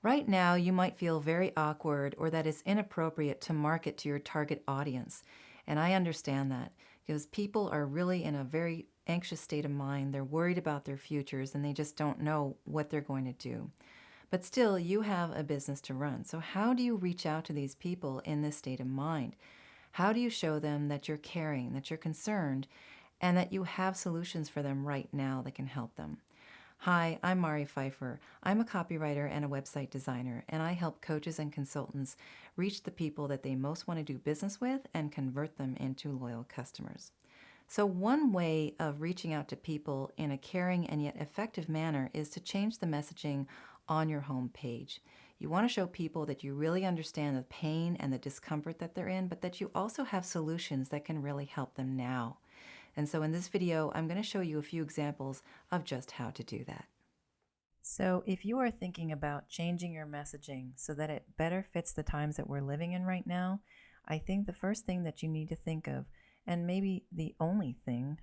Right now, you might feel very awkward or that it's inappropriate to market to your target audience. And I understand that because people are really in a very anxious state of mind. They're worried about their futures and they just don't know what they're going to do. But still, you have a business to run. So, how do you reach out to these people in this state of mind? How do you show them that you're caring, that you're concerned, and that you have solutions for them right now that can help them? Hi, I'm Mari Pfeiffer. I'm a copywriter and a website designer, and I help coaches and consultants reach the people that they most want to do business with and convert them into loyal customers. So, one way of reaching out to people in a caring and yet effective manner is to change the messaging on your home page. You want to show people that you really understand the pain and the discomfort that they're in, but that you also have solutions that can really help them now. And so in this video, I'm going to show you a few examples of just how to do that. So if you are thinking about changing your messaging so that it better fits the times that we're living in right now, I think the first thing that you need to think of, and maybe the only thing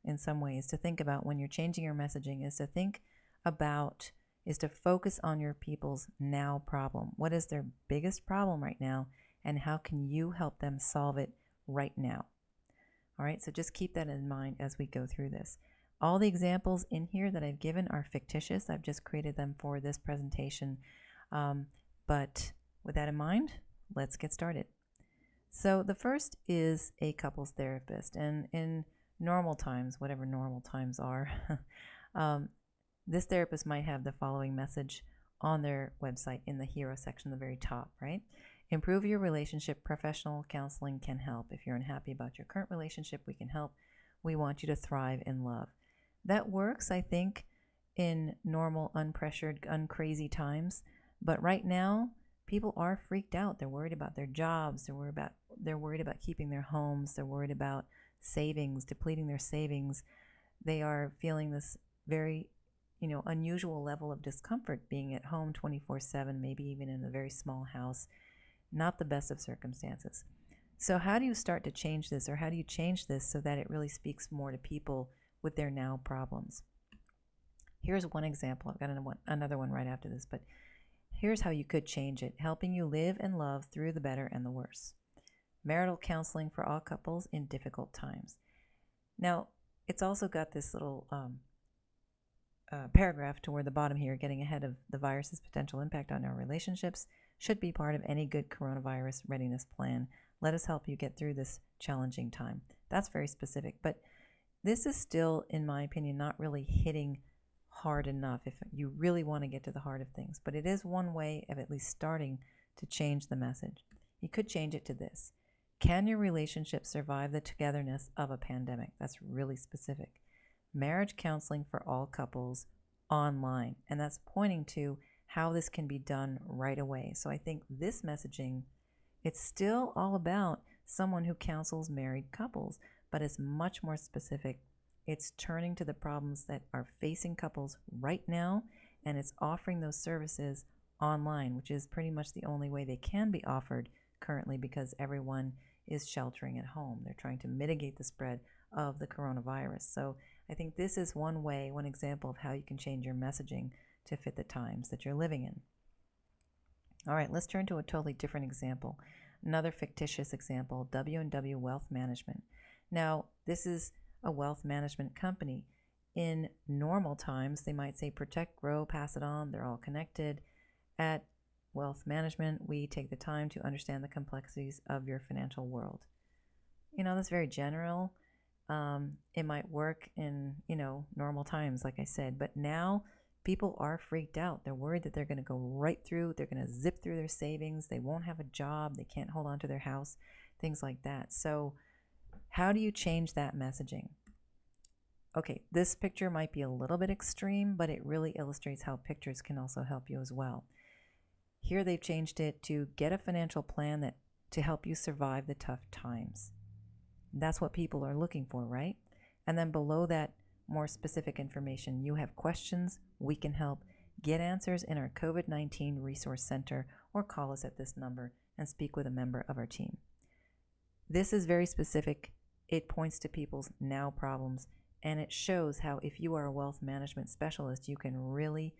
in some ways to think about when you're changing your messaging, is to focus on your people's now problem. What is their biggest problem right now, and how can you help them solve it right now? All right, so just keep that in mind as we go through this. All the examples in here that I've given are fictitious. I've just created them for this presentation. But with that in mind, let's get started. So the first is a couples therapist. And in normal times, whatever normal times are, this therapist might have the following message on their website in the hero section, the very top, right? Improve your relationship. Professional counseling can help. If you're unhappy about your current relationship, we can help. We want you to thrive in love. That works, I think, in normal, unpressured, uncrazy times. But right now, people are freaked out. They're worried about their jobs. They're worried about keeping their homes. They're worried about savings, depleting their savings. They are feeling this very, unusual level of discomfort being at home 24/7, maybe even in a very small house. Not the best of circumstances. So how do you start to change this, or how do you change this so that it really speaks more to people with their now problems? Here's one example. I've got another one right after this, but here's how you could change it. Helping you live and love through the better and the worse. Marital counseling for all couples in difficult times. Now, it's also got this little paragraph toward the bottom here, getting ahead of the virus's potential impact on our relationships should be part of any good coronavirus readiness plan. Let us help you get through this challenging time. That's very specific, but this is still, in my opinion, not really hitting hard enough if you really want to get to the heart of things. But it is one way of at least starting to change the message. You could change it to this. Can your relationship survive the togetherness of a pandemic? That's really specific. Marriage counseling for all couples online. And that's pointing to how this can be done right away. So I think this messaging, it's still all about someone who counsels married couples, but it's much more specific. It's turning to the problems that are facing couples right now, and it's offering those services online, which is pretty much the only way they can be offered currently because everyone is sheltering at home. They're trying to mitigate the spread of the coronavirus. So I think this is one way, one example of how you can change your messaging to fit the times that you're living in. All right, let's turn to a totally different example. Another fictitious example, W&W Wealth Management. Now, this is a wealth management company. In normal times, they might say protect, grow, pass it on. They're all connected. At Wealth Management, we take the time to understand the complexities of your financial world. That's very general. It might work in, normal times, like I said, but now people are freaked out. They're worried that they're going to go right through, they're going to zip through their savings, they won't have a job, they can't hold on to their house, things like that. So how do you change that messaging? Okay, this picture might be a little bit extreme, but it really illustrates how pictures can also help you as well. Here they've changed it to get a financial plan to help you survive the tough times. That's what people are looking for, right? And then below that, more specific information. You have questions, we can help. Get answers in our COVID-19 Resource Center or call us at this number and speak with a member of our team. This is very specific. It points to people's now problems, and it shows how if you are a wealth management specialist, you can really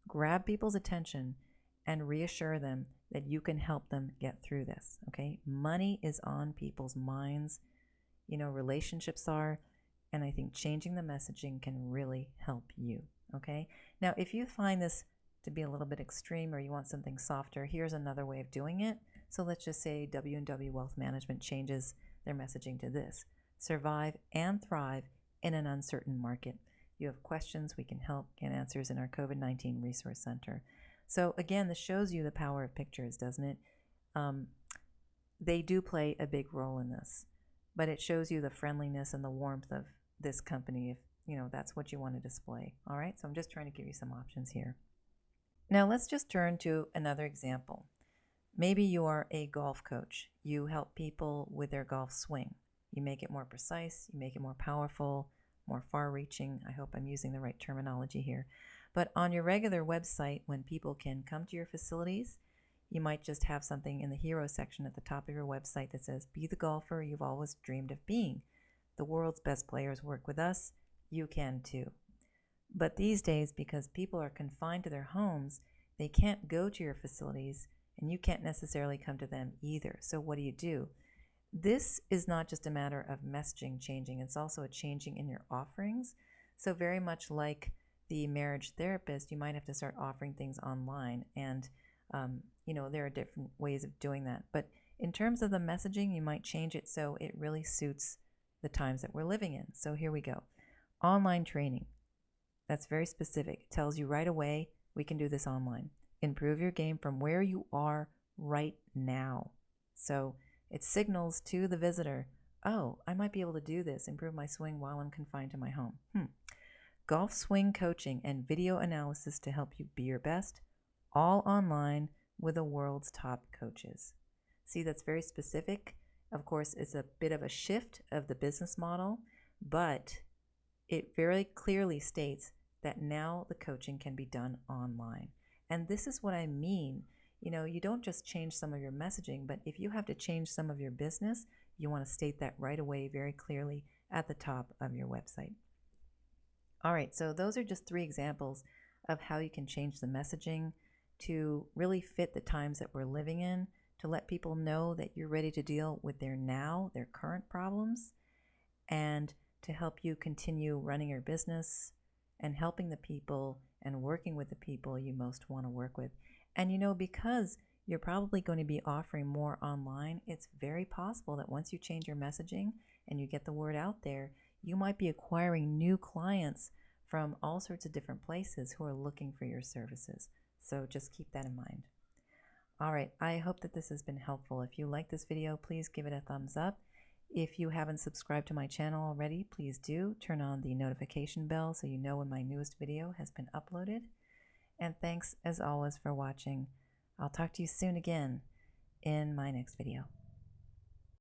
grab people's attention and reassure them that you can help them get through this. Okay, money is on people's minds, relationships are, and I think changing the messaging can really help you. Okay, now if you find this to be a little bit extreme or you want something softer, here's another way of doing it. So let's just say W&W Wealth Management changes their messaging to this: survive and thrive in an uncertain market. You have questions, we can help get answers in our COVID-19 Resource Center. So again, this shows you the power of pictures, doesn't it? They do play a big role in this, but it shows you the friendliness and the warmth of this company if that's what you want to display. All right, so I'm just trying to give you some options here. Now let's just turn to another example. Maybe you are a golf coach. You help people with their golf swing. You make it more precise, you make it more powerful, more far-reaching. I hope I'm using the right terminology here. But on your regular website, when people can come to your facilities, you might just have something in the hero section at the top of your website that says, be the golfer you've always dreamed of being. The world's best players work with us. You can too. But these days, because people are confined to their homes, they can't go to your facilities, and you can't necessarily come to them either. So what do? This is not just a matter of messaging changing, it's also a changing in your offerings. So very much like the marriage therapist, you might have to start offering things online, and there are different ways of doing that. But in terms of the messaging, you might change it so it really suits the times that we're living in. So here we go. Online training. That's very specific. It tells you right away, we can do this online. Improve your game from where you are right now. So it signals to the visitor, oh, I might be able to do this, improve my swing while I'm confined to my home. Golf swing coaching and video analysis to help you be your best, all online with the world's top coaches. See, that's very specific. Of course, it's a bit of a shift of the business model, but it very clearly states that now the coaching can be done online. And this is what I mean. You don't just change some of your messaging, but if you have to change some of your business, you want to state that right away very clearly at the top of your website. All right, so those are just 3 examples of how you can change the messaging to really fit the times that we're living in, to let people know that you're ready to deal with their current problems, and to help you continue running your business and helping the people and working with the people you most want to work with. And because you're probably going to be offering more online, it's very possible that once you change your messaging and you get the word out there, you might be acquiring new clients from all sorts of different places who are looking for your services. So just keep that in mind. All right, I hope that this has been helpful. If you like this video, please give it a thumbs up. If you haven't subscribed to my channel already, please do. Turn on the notification bell so you know when my newest video has been uploaded. And thanks as always for watching. I'll talk to you soon again in my next video.